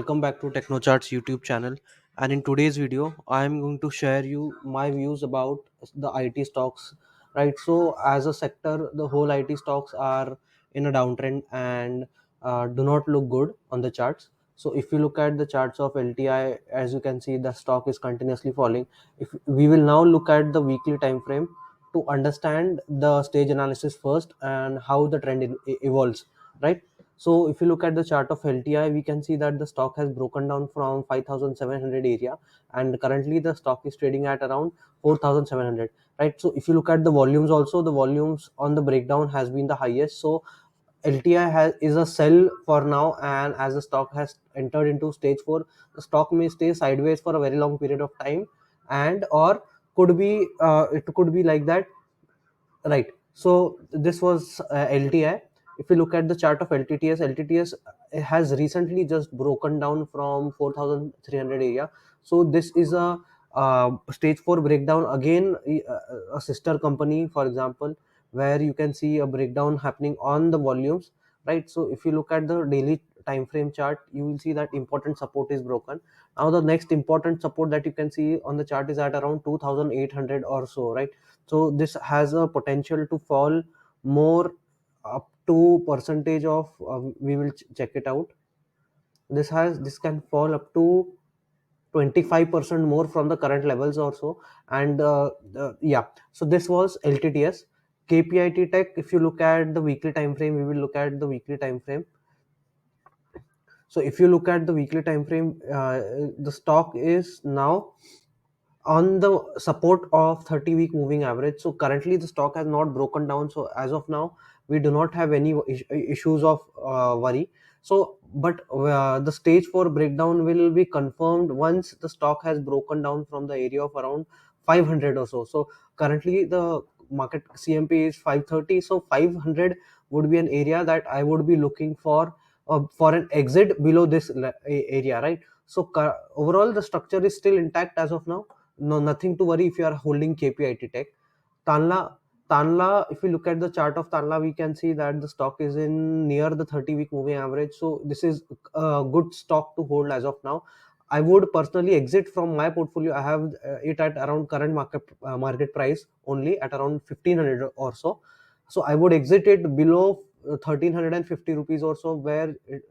welcome back to TechnoChart's YouTube channel. And in today's video, I am going to share you my views about the IT stocks. Right, so as a sector, the whole IT stocks are in a downtrend and do not look good on the charts. So if you look at the charts of LTI, as you can see, the stock is continuously falling. If we will now look at the weekly time frame to understand the stage analysis first and how the trend evolves. Right, so if you look at the chart of LTI, we can see that the stock has broken down from 5,700 area, and currently the stock is trading at around 4,700. Right. So if you look at the volumes also, the volumes on the breakdown has been the highest. So LTI is a sell for now, and as the stock has entered into stage 4, the stock may stay sideways for a very long period of time, and or could be it could be like that. Right. So this was LTI. If you look at the chart of LTTS has recently just broken down from 4,300 area. So this is a stage 4 breakdown again, a sister company, for example, where you can see a breakdown happening on the volumes. Right. So if you look at the daily time frame chart, you will see that important support is broken. Now the next important support that you can see on the chart is at around 2,800 or so. Right. So this has a potential to fall more, up to percentage of we will check it out. This can fall up to 25% more from the current levels or so. And yeah, so this was LTTS. KPIT Tech, if you look at the weekly time frame, we will look at the weekly time frame. So if you look at the weekly time frame, the stock is now on the support of 30-week moving average. So currently the stock has not broken down, so as of now we do not have any issues of worry. So but the stage 4 breakdown will be confirmed once the stock has broken down from the area of around 500 or so. So currently the market CMP is 530, so 500 would be an area that I would be looking for an exit below this area. Right. So overall the structure is still intact as of now. No, nothing to worry if you are holding KPIT Tech. Tanla, Tanla, if we look at the chart of Tanla, we can see that the stock is in near the 30-week moving average. So this is a good stock to hold as of now. I would personally exit from my portfolio. I have it at around current market price only at around 1,500 or so. So I would exit it below 1,350 rupees or so, where it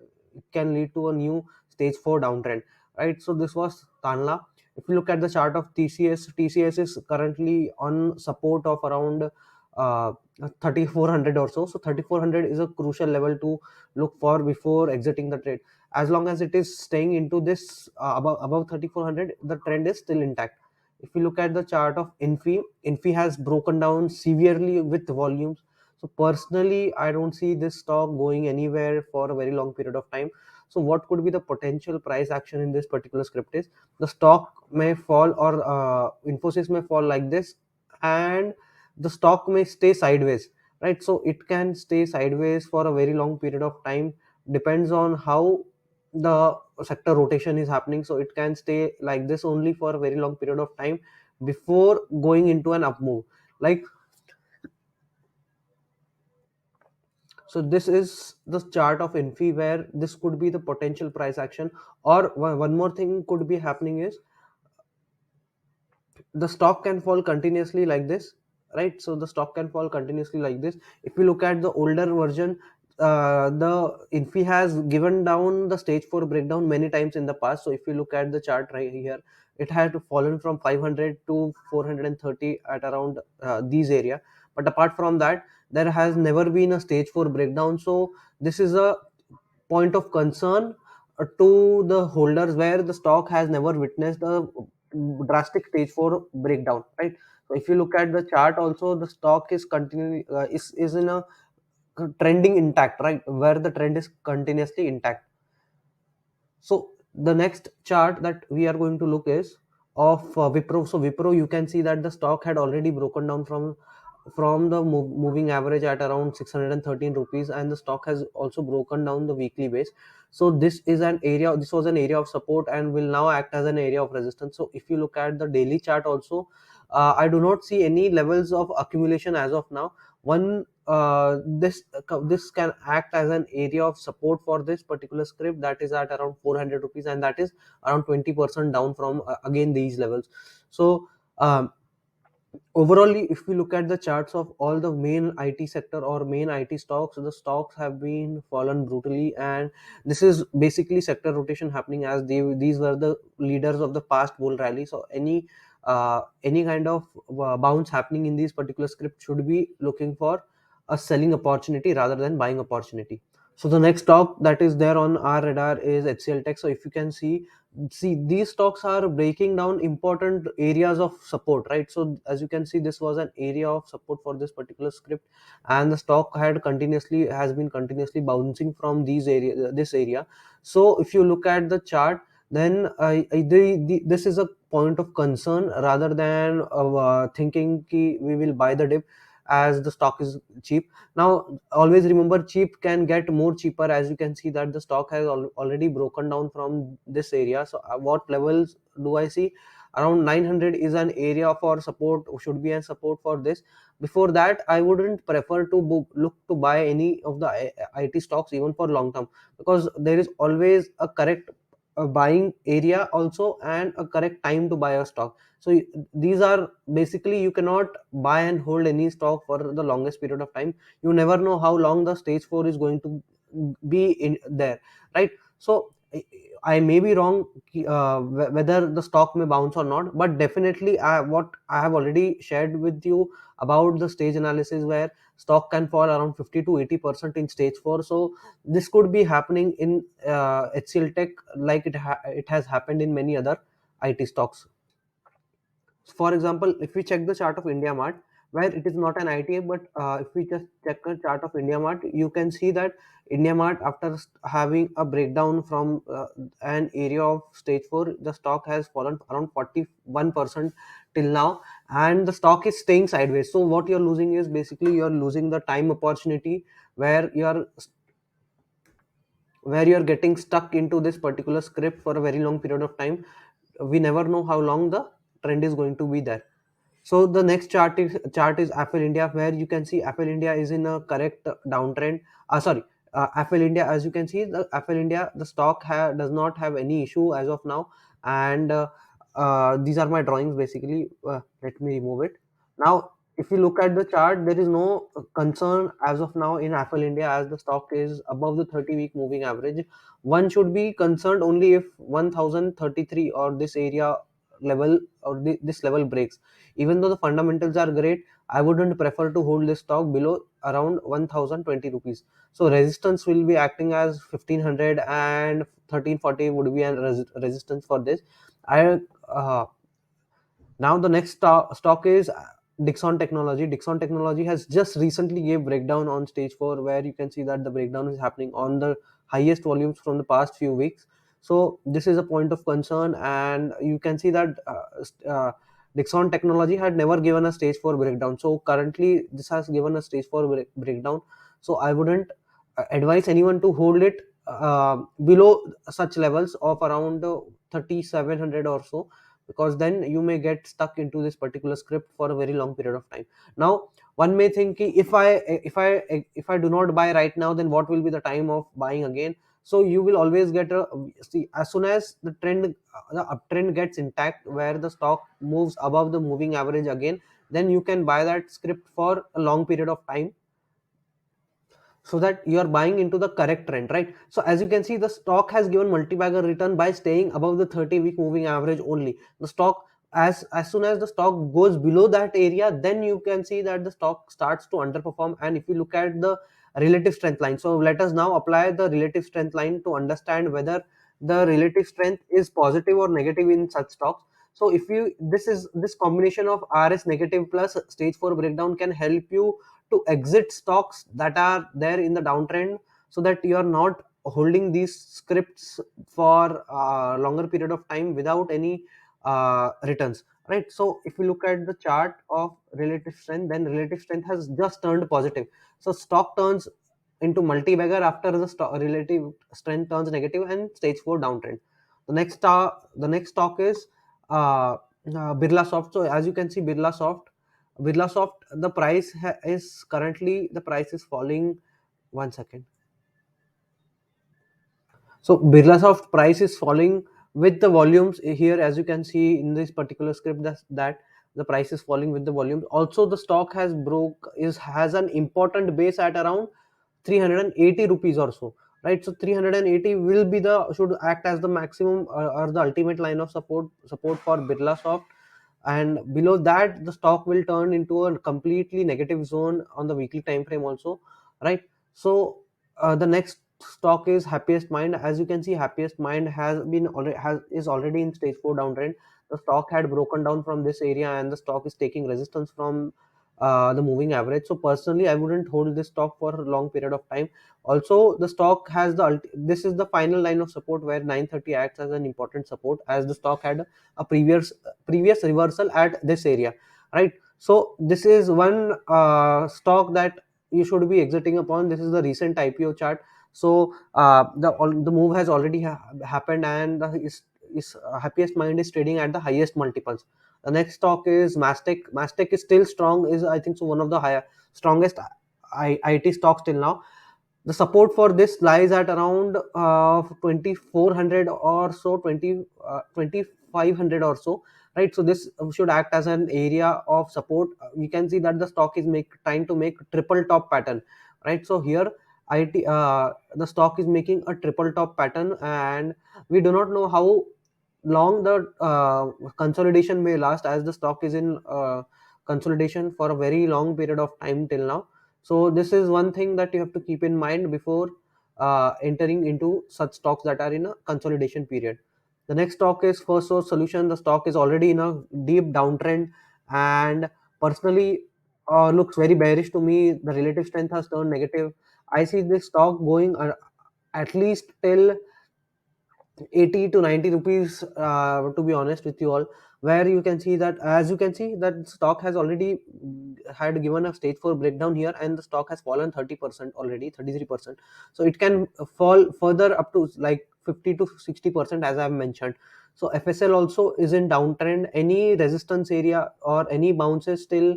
can lead to a new stage 4 downtrend. Right. So this was Tanla. If you look at the chart of TCS is currently on support of around 3,400 or so. So 3,400 is a crucial level to look for before exiting the trade. As long as it is staying into this above 3,400, the trend is still intact. If you look at the chart of Infi has broken down severely with volumes. So personally, I don't see this stock going anywhere for a very long period of time. So what could be the potential price action in this particular script is the stock may fall, or Infosys may fall like this, and the stock may stay sideways. Right. So it can stay sideways for a very long period of time, depends on how the sector rotation is happening. So it can stay like this only for a very long period of time before going into an up move. Like, so this is the chart of Infi, where this could be the potential price action. Or one more thing could be happening is the stock can fall continuously like this. Right. So the stock can fall continuously like this. If you look at the older version, the Infi has given down the stage 4 breakdown many times in the past. So if you look at the chart right here, it had fallen from 500 to 430 at around these area. But apart from that, there has never been a stage 4 breakdown. So this is a point of concern to the holders, where the stock has never witnessed a drastic stage 4 breakdown. Right. So if you look at the chart also, the stock is continuing is in a trending intact. Right, where the trend is continuously intact. So the next chart that we are going to look is of Wipro. So Wipro, you can see that the stock had already broken down from the moving average at around 613 rupees, and the stock has also broken down the weekly base. So this was an area of support and will now act as an area of resistance. So if you look at the daily chart also, I do not see any levels of accumulation as of now. This can act as an area of support for this particular script, that is at around 400 rupees, and that is around 20% down from again these levels. So um, overall, if we look at the charts of all the main IT sector or main IT stocks, the stocks have been fallen brutally, and this is basically sector rotation happening, as these were the leaders of the past bull rally. So any kind of bounce happening in these particular scripts should be looking for a selling opportunity rather than buying opportunity. So the next stock that is there on our radar is HCL Tech. So if you can see these stocks are breaking down important areas of support, right? So as you can see, this was an area of support for this particular script, and the stock has been continuously bouncing from this area. So if you look at the chart, then this is a point of concern rather than thinking we will buy the dip, as the stock is cheap. Now always remember, cheap can get more cheaper. As you can see that the stock has already broken down from this area. So what levels do I see? Around 900 is an area for support, should be a support for this. Before that, I wouldn't prefer to look to buy any of the IT stocks even for long term, because there is always a correct buying area also, and a correct time to buy a stock. So these are basically, you cannot buy and hold any stock for the longest period of time. You never know how long the stage 4 is going to be in there, right? So I may be wrong, whether the stock may bounce or not, but definitely what I have already shared with you about the stage analysis, where stock can fall around 50 to 80% in stage 4. So this could be happening in HCL Tech, like it has happened in many other IT stocks. For example, if we check the chart of India Mart, where it is not an ITA, but if we just check a chart of India Mart, you can see that India Mart, after having a breakdown from an area of stage 4, the stock has fallen around 41% till now, and the stock is staying sideways. So what you're losing is basically you're losing the time opportunity, where you're getting stuck into this particular script for a very long period of time. We never know how long the trend is going to be there. So the next chart is Apple India, where you can see Apple India is in a correct downtrend. Sorry, Apple India, as you can see, the Apple India, the stock does not have any issue as of now, and these are my drawings basically. Let me remove it. Now, if you look at the chart, there is no concern as of now in Apple India, as the stock is above the 30-week moving average. One should be concerned only if 1033 or this area level, or this level breaks. Even though the fundamentals are great, I wouldn't prefer to hold this stock below around 1020 rupees. So resistance will be acting as 1500, and 1340 would be a resistance for this. I Now the next stock is Dixon Technology. Dixon Technology has just recently gave breakdown on stage 4, where you can see that the breakdown is happening on the highest volumes from the past few weeks. So this is a point of concern, and you can see that Dixon Technology had never given a stage 4 breakdown. So currently this has given a stage 4 breakdown. So I wouldn't advise anyone to hold it below such levels of around 3700 or so, because then you may get stuck into this particular script for a very long period of time. Now one may think ki, if I do not buy right now, then what will be the time of buying again? So you will always get a see, as soon as the uptrend gets intact, where the stock moves above the moving average again, then you can buy that script for a long period of time, so that you are buying into the correct trend, right? So as you can see, the stock has given multi-bagger return by staying above the 30-week moving average only. The stock, as soon as the stock goes below that area, then you can see that the stock starts to underperform. And if you look at the relative strength line, so let us now apply the relative strength line to understand whether the relative strength is positive or negative in such stocks. So if you this combination of RS negative plus stage 4 breakdown can help you to exit stocks that are there in the downtrend, so that you are not holding these scripts for a longer period of time without any returns, right? So if you look at the chart of relative strength, then relative strength has just turned positive. So stock turns into multi-bagger after the relative strength turns negative and stage 4 downtrend. The next stock is Birla Soft. So as you can see, Birla Soft, Birlasoft, the price is currently, the price is falling. One second. So Birlasoft price is falling with the volumes here, as you can see in this particular script, that the price is falling with the volumes. Also, the stock has an important base at around 380 rupees or so, right? So 380 will be the should act as the maximum, or the ultimate line of support for Birlasoft, and below that the stock will turn into a completely negative zone on the weekly time frame also, right? So the next stock is Happiest Mind. As you can see, Happiest Mind is already in stage 4 downtrend. The stock had broken down from this area, and the stock is taking resistance from the moving average. So personally, I wouldn't hold this stock for a long period of time. Also, the stock has this is the final line of support where 930 acts as an important support, as the stock had a previous reversal at this area, right? So this is one stock that you should be exiting upon. This is the recent IPO chart. So the move has already happened, and Happiest Mind is trading at the highest multiples. The next stock is Mastec. Mastec is still strong, is I think so one of the higher strongest IT stocks till now. The support for this lies at around 2400 or so, 2500 or so, right? So this should act as an area of support. You can see that the stock is trying to make triple top pattern, right? So here the stock is making a triple top pattern, and we do not know how long the consolidation may last, as the stock is in consolidation for a very long period of time till now. So this is one thing that you have to keep in mind before entering into such stocks that are in a consolidation period. The next stock is First Source Solution. The stock is already in a deep downtrend, and personally looks very bearish to me. The relative strength has turned negative. I see this stock going at least till 80 to 90 rupees, to be honest with you all, where you can see that, as you can see, that stock has already had given a stage 4 breakdown here, and the stock has fallen 30% already, 33%. So it can fall further up to like 50 to 60%, as I've mentioned. So FSL also is in downtrend. Any resistance area or any bounces till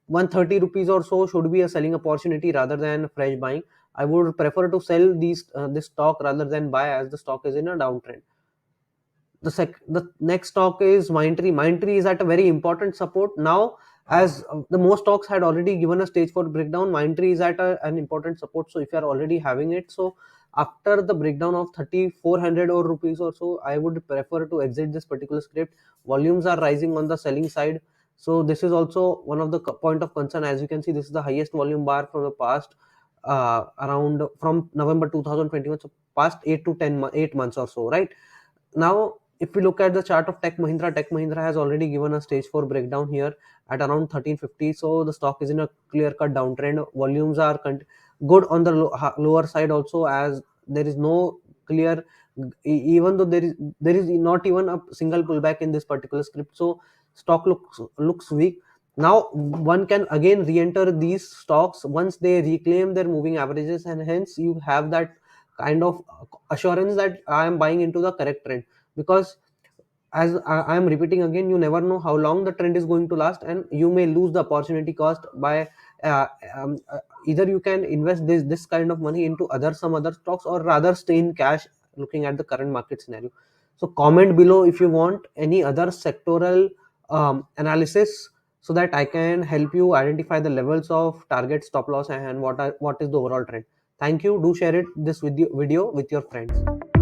130 rupees or so should be a selling opportunity rather than fresh buying. I would prefer to sell this stock rather than buy, as the stock is in a downtrend. The next stock is Mindtree. Mindtree is at a very important support now, as the most stocks had already given a stage for breakdown. Mindtree is at an important support. So if you are already having it, so after the breakdown of 3400 or rupees or so, I would prefer to exit this particular script. Volumes are rising on the selling side, so this is also one of the point of concern. As you can see, this is the highest volume bar from the past, around from November 2021, so past 8 months or so, right? Now, if we look at the chart of Tech Mahindra has already given a stage 4 breakdown here at around 1350. So the stock is in a clear cut downtrend. Volumes are good on the lower side also, as there is no clear, even though there is not even a single pullback in this particular script. So stock looks weak. Now one can again re-enter these stocks once they reclaim their moving averages, and hence you have that kind of assurance that I am buying into the correct trend. Because, as I am repeating again, you never know how long the trend is going to last, and you may lose the opportunity cost by uh, um, uh, either you can invest this kind of money into some other stocks, or rather stay in cash looking at the current market scenario. So comment below if you want any other sectoral analysis, so that I can help you identify the levels of target, stop loss, and what is the overall trend. Thank you. Do share this video with your friends.